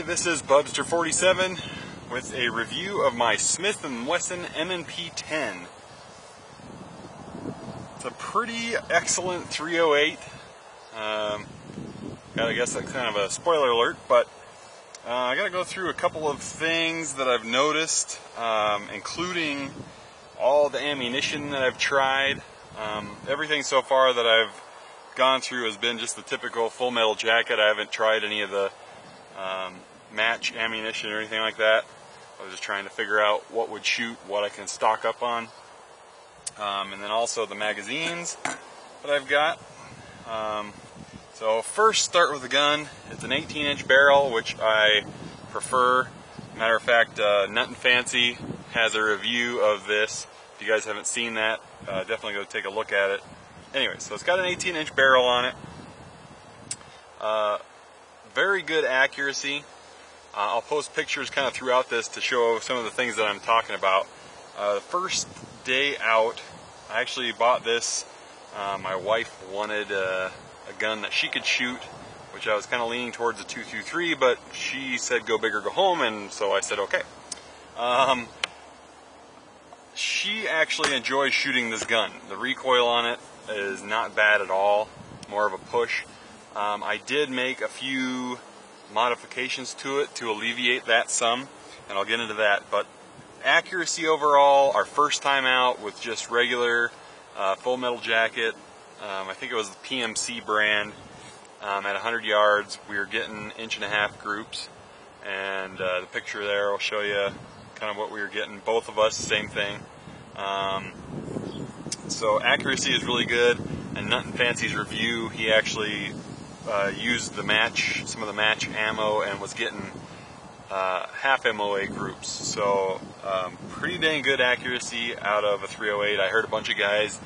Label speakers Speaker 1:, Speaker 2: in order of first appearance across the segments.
Speaker 1: this is Bubster47 with a review of my Smith and Wesson M&P 10. It's a pretty excellent 308. I guess that's kind of a spoiler alert, but I gotta go through a couple of things that I've noticed, including all the ammunition that I've tried. Everything so far that I've gone through has been just the typical full metal jacket. I haven't tried any of the match ammunition or anything like that. I was just trying to figure out what would shoot, what I can stock up on, and then also the magazines that I've got. So first, start with the gun. It's an 18-inch barrel, which I prefer. Matter of fact, Nut and Fancy has a review of this. If you guys haven't seen that, definitely go take a look at it. Anyway, so it's got an 18-inch barrel on it. Very good accuracy. I'll post pictures kind of throughout this to show some of the things that I'm talking about. The first day out, I actually bought this. My wife wanted a gun that she could shoot, which I was kind of leaning towards a 223, but she said go big or go home, and so I said okay. She actually enjoys shooting this gun. The recoil on it is not bad at all, more of a push. I did make a few modifications to it to alleviate that some, and I'll get into that, but accuracy overall, our first time out with just regular full metal jacket, I think it was the PMC brand, at 100 yards, we were getting 1.5-inch groups, and the picture there will show you kind of what we were getting, both of us, same thing. So accuracy is really good, and Nut and Fancy's review, he actually used the match, some of the match ammo, and was getting half MOA groups. So pretty dang good accuracy out of a 308. I heard a bunch of guys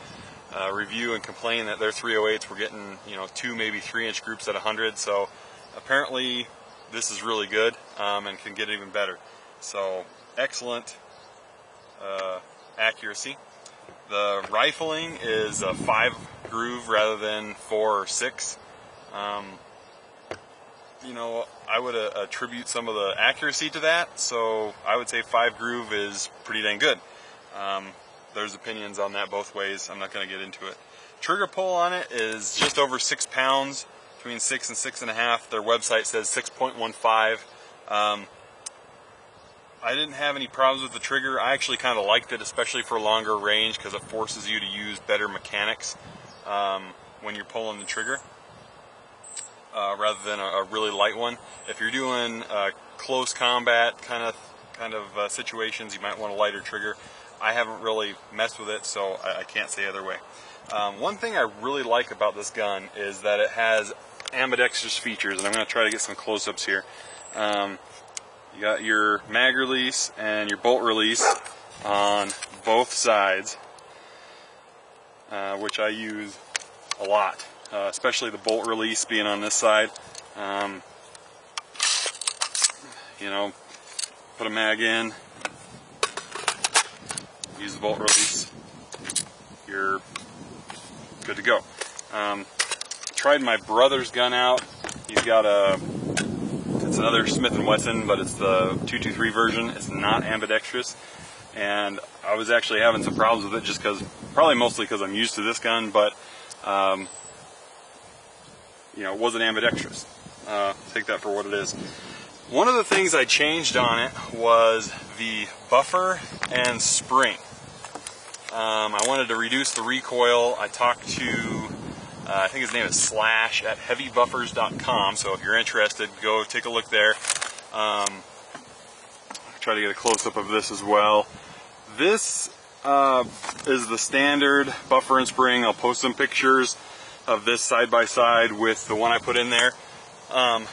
Speaker 1: review and complain that their 308s were getting 2, maybe 3-inch groups at 100. So apparently this is really good, and can get even better. So excellent accuracy. The rifling is a 5 groove rather than 4 or 6. I would attribute some of the accuracy to that, so I would say 5 groove is pretty dang good. There's opinions on that both ways. I'm not going to get into it. Trigger pull on it is just over 6 pounds, between 6 and 6.5. Their website says 6.15. I didn't have any problems with the trigger. I actually kind of liked it, especially for longer range, because it forces you to use better mechanics when you're pulling the trigger, rather than a really light one. If you're doing close combat kind of situations, you might want a lighter trigger. I haven't really messed with it, so I can't say either way. One thing I really like about this gun is that it has ambidextrous features, and I'm going to try to get some close-ups here. You got your mag release and your bolt release on both sides, which I use a lot, especially the bolt release being on this side. Put a mag in, use the bolt release, you're good to go. Tried my brother's gun out. He's got it's another Smith and Wesson, but it's the 223 version. It's not ambidextrous, and I was actually having some problems with it, just probably mostly because I'm used to this gun, but it wasn't ambidextrous. Take that for what it is. One of the things I changed on it was the buffer and spring. I wanted to reduce the recoil. I talked to I think his name is Slash at heavybuffers.com, so if you're interested, go take a look there. I'll try to get a close-up of this as well. This is the standard buffer and spring. I'll post some pictures of this side by side with the one I put in there. The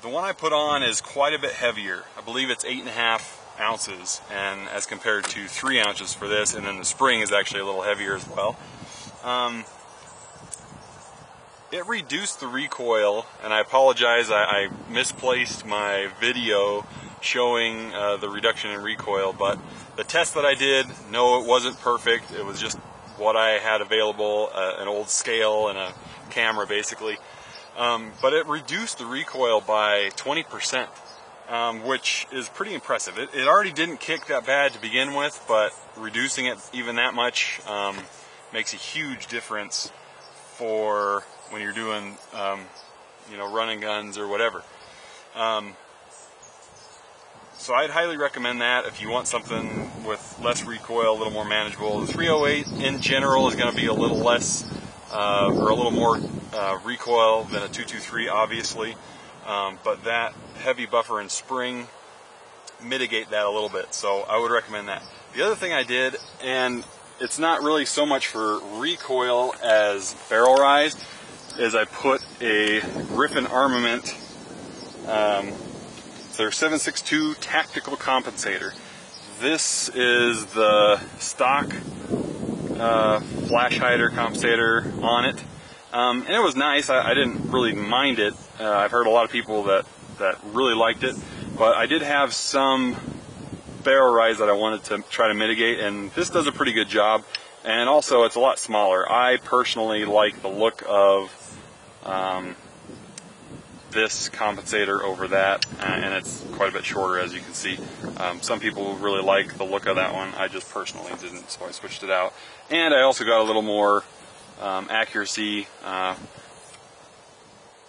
Speaker 1: one I put on is quite a bit heavier. I believe it's 8.5 ounces, and as compared to 3 ounces for this, and then the spring is actually a little heavier as well. It reduced the recoil, and I apologize, I misplaced my video showing the reduction in recoil, but the test that I did, no, it wasn't perfect. It was just what I had available, an old scale and a camera basically. but it reduced the recoil by 20%, which is pretty impressive. It already didn't kick that bad to begin with, but reducing it even that much makes a huge difference for when you're doing, you know, running guns or whatever. So I'd highly recommend that if you want something with less recoil, a little more manageable. The 308 in general is going to be a little less or a little more recoil than a 223, obviously, but that heavy buffer and spring mitigate that a little bit, so I would recommend that. The other thing I did, and it's not really so much for recoil as barrel rise, is I put a Griffin Armament their 7.62 tactical compensator. This is the stock flash hider compensator on it, and it was nice. I didn't really mind it. I've heard a lot of people that really liked it, but I did have some barrel rise that I wanted to try to mitigate, and this does a pretty good job. And also, it's a lot smaller. I personally like the look of this compensator over that, and it's quite a bit shorter, as you can see. Some people really like the look of that one. I just personally didn't, so I switched it out. And I also got a little more accuracy,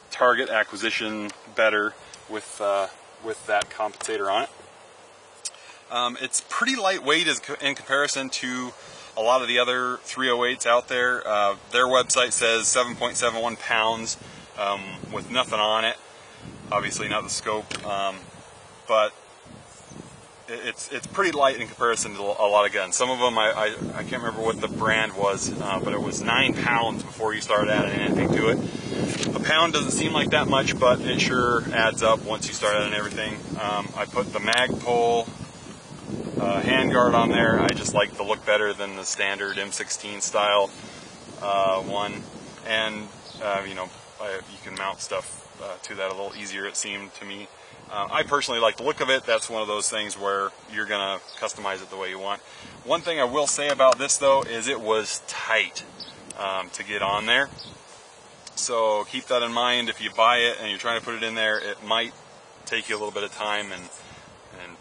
Speaker 1: target acquisition better with that compensator on it. It's pretty lightweight in comparison to a lot of the other 308s out there. Their website says 7.71 pounds with nothing on it. Obviously not the scope, but it's pretty light in comparison to a lot of guns. Some of them, I can't remember what the brand was, but it was 9 pounds before you started adding anything to it. A pound doesn't seem like that much, but it sure adds up once you start adding everything. I put the Magpul handguard on there. I just like the look better than the standard M16 style one, and you know, you can mount stuff to that a little easier, it seemed to me. I personally like the look of it. That's one of those things where you're gonna customize it the way you want. One thing I will say about this though is it was tight to get on there, so keep that in mind. If you buy it and you're trying to put it in there, it might take you a little bit of time and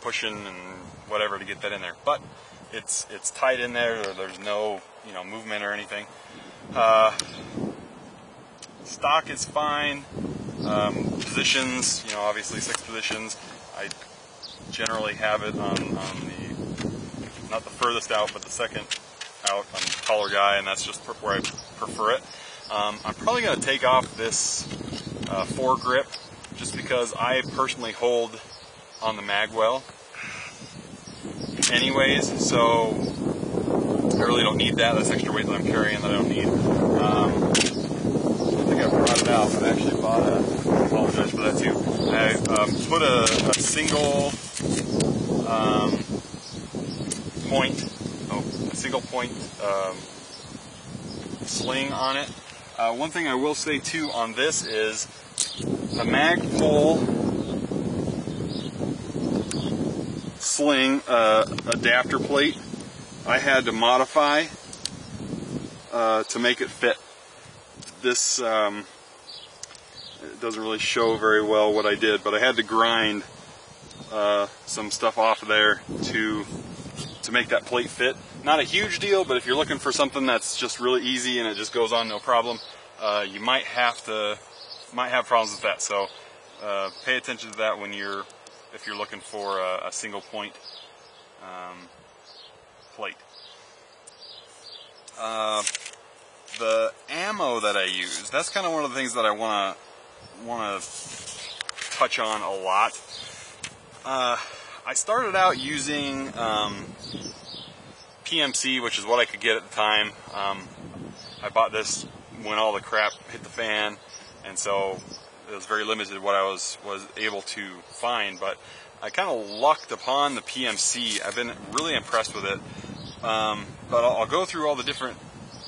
Speaker 1: pushing and whatever to get that in there, but it's tight in there. There's no, you know, movement or anything. Stock is fine. Positions, you know, obviously 6 positions. I generally have it on the, not the furthest out, but the second out. I'm a taller guy, and that's just where I prefer it. I'm probably going to take off this foregrip just because I personally hold on the magwell anyways, so I really don't need that. That's extra weight that I'm carrying that I don't need. I think I brought it out, but I actually bought a, I apologize for that too. I put a single point sling on it. One thing I will say too on this is the Magpul sling adapter plate I had to modify to make it fit. This it doesn't really show very well what I did, but I had to grind some stuff off of there to make that plate fit. Not a huge deal, but if you're looking for something that's just really easy and it just goes on no problem, you might have problems with that. So pay attention to that if you're looking for a single point plate. The ammo that I use, that's kind of one of the things that I want to touch on a lot. I started out using PMC, which is what I could get at the time. I bought this when all the crap hit the fan, and so it was very limited what I was able to find, but I kind of lucked upon the PMC. I've been really impressed with it. But I'll go through all the different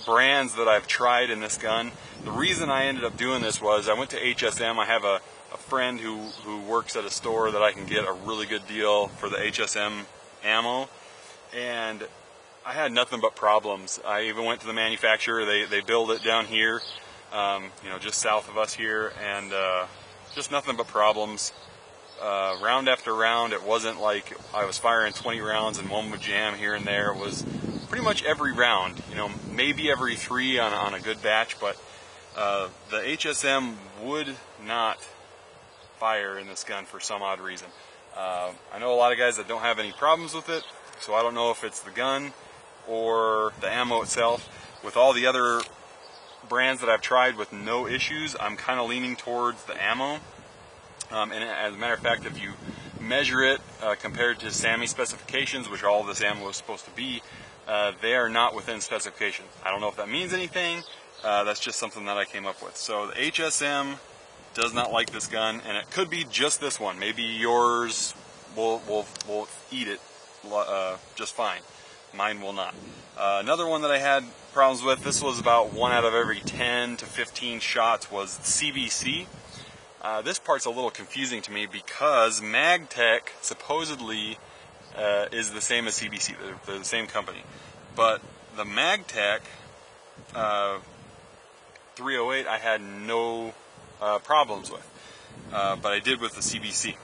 Speaker 1: brands that I've tried in this gun. The reason I ended up doing this was I went to HSM. I have a friend who works at a store that I can get a really good deal for the HSM ammo, and I had nothing but problems. I even went to the manufacturer. They build it down here. you know, just south of us here, and just nothing but problems. Round after round, it wasn't like I was firing 20 rounds and one would jam here and there. It was pretty much every round, you know, maybe every 3 on a good batch, but the HSM would not fire in this gun for some odd reason. I know a lot of guys that don't have any problems with it, so I don't know if it's the gun or the ammo itself. With all the other brands that I've tried with no issues, I'm kind of leaning towards the ammo. And as a matter of fact, if you measure it compared to SAMI specifications, which all of this ammo is supposed to be, they are not within specification. I don't know if that means anything. That's just something that I came up with. So the HSM does not like this gun, and it could be just this one. Maybe yours will eat it just fine. Mine will not. Another one that I had problems with, this was about 1 out of every 10 to 15 shots, was CBC. This part's a little confusing to me because MagTech supposedly is the same as CBC. They're the same company. But the MagTech 308 I had no problems with. But I did with the CBC.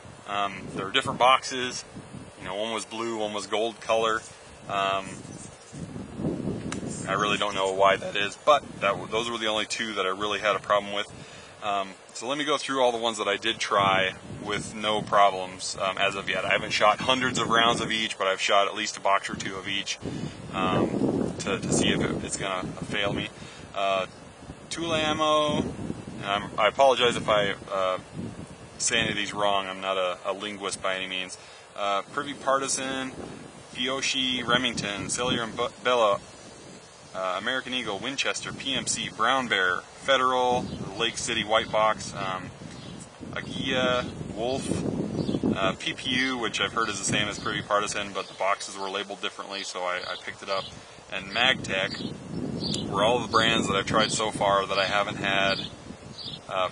Speaker 1: There were different boxes. You know, one was blue, one was gold color. I really don't know why that is, but those were the only 2 that I really had a problem with. So let me go through all the ones that I did try with no problems as of yet. I haven't shot hundreds of rounds of each, but I've shot at least a box or 2 of each to see if it's going to fail me. Tula ammo, and I apologize if I say any of these wrong. I'm not a linguist by any means. Privy Partisan, Fiocchi, Remington, Cellular and Bella, American Eagle, Winchester, PMC, Brown Bear, Federal, Lake City White Box, Agia, Wolf, PPU, which I've heard is the same as Privy Partisan, but the boxes were labeled differently, so I picked it up, and MagTech were all the brands that I've tried so far that I haven't had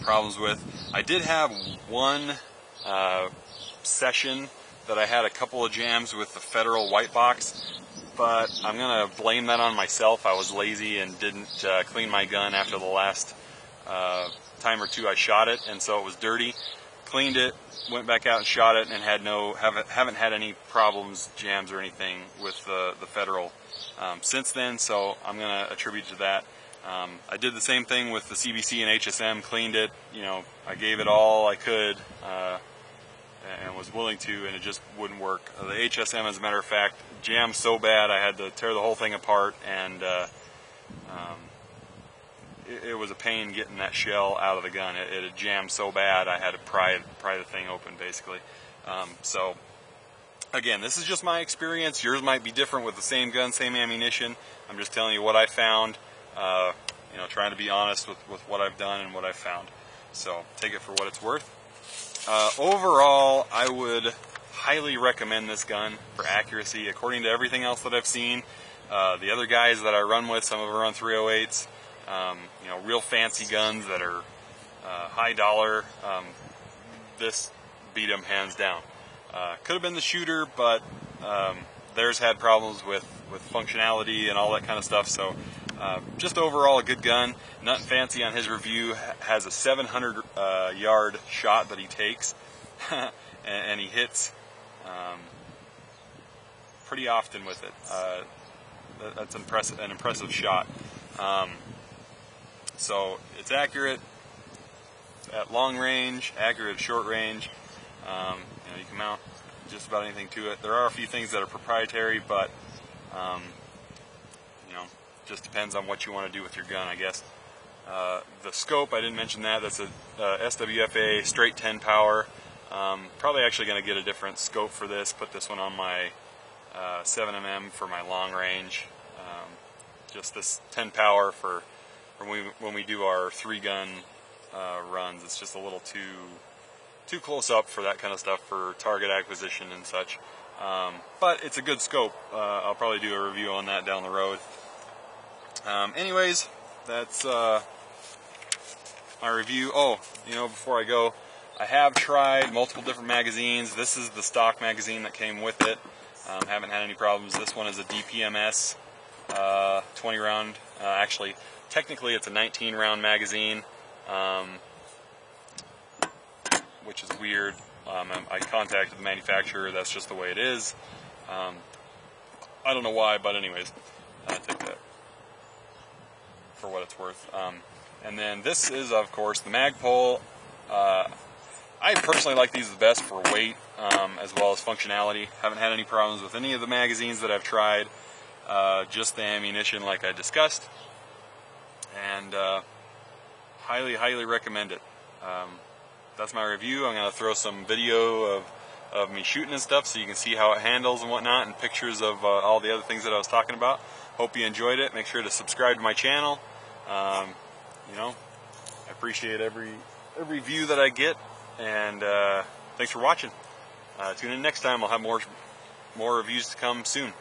Speaker 1: problems with. I did have one session that I had a couple of jams with the Federal White Box, but I'm going to blame that on myself. I was lazy and didn't clean my gun after the last time or 2 I shot it, and so it was dirty. Cleaned it, went back out and shot it, and haven't had any problems, jams or anything with the Federal since then, so I'm going to attribute to that. I did the same thing with the CBC and HSM, cleaned it, you know, I gave it all I could and was willing to, and it just wouldn't work. The HSM, as a matter of fact, jammed so bad I had to tear the whole thing apart, and it was a pain getting that shell out of the gun. It had jammed so bad I had to pry the thing open, basically. So again, this is just my experience. Yours might be different with the same gun, same ammunition. I'm just telling you what I found, you know, trying to be honest with what I've done and what I've found. So take it for what it's worth. Overall, I would highly recommend this gun for accuracy. According to everything else that I've seen, the other guys that I run with, some of them run 308s, you know, real fancy guns that are high dollar. This beat them hands down. Could have been the shooter, but theirs had problems with functionality and all that kind of stuff. So just overall a good gun. Nothing fancy on his review. Has a 700 yard shot that he takes, and he hits pretty often with it. That's an impressive shot. So it's accurate at long range, accurate at short range. You know, you can mount just about anything to it. There are a few things that are proprietary, but you know, just depends on what you want to do with your gun, I guess. The scope, I didn't mention that. That's a SWFA straight 10 power. Probably actually going to get a different scope for this. Put this one on my 7mm for my long range. Just this 10 power for when we do our 3-gun runs. It's just a little too close up for that kind of stuff, for target acquisition and such. But it's a good scope. I'll probably do a review on that down the road. Anyways, that's my review. Oh, you know, before I go, I have tried multiple different magazines. This is the stock magazine that came with it. Haven't had any problems. This one is a DPMS 20 round. Actually, Technically it's a 19 round magazine, which is weird. I contacted the manufacturer, that's just the way it is. I don't know why, but anyways, take that for what it's worth. And then this is, of course, the Magpul. I personally like these the best for weight, as well as functionality. Haven't had any problems with any of the magazines that I've tried, just the ammunition like I discussed. And highly recommend it. That's my review. I'm going to throw some video of me shooting and stuff so you can see how it handles and whatnot, and pictures of all the other things that I was talking about. Hope you enjoyed it. Make sure to subscribe to my channel. You know, I appreciate every view that I get, and thanks for watching. Tune in next time. I'll have more reviews to come soon.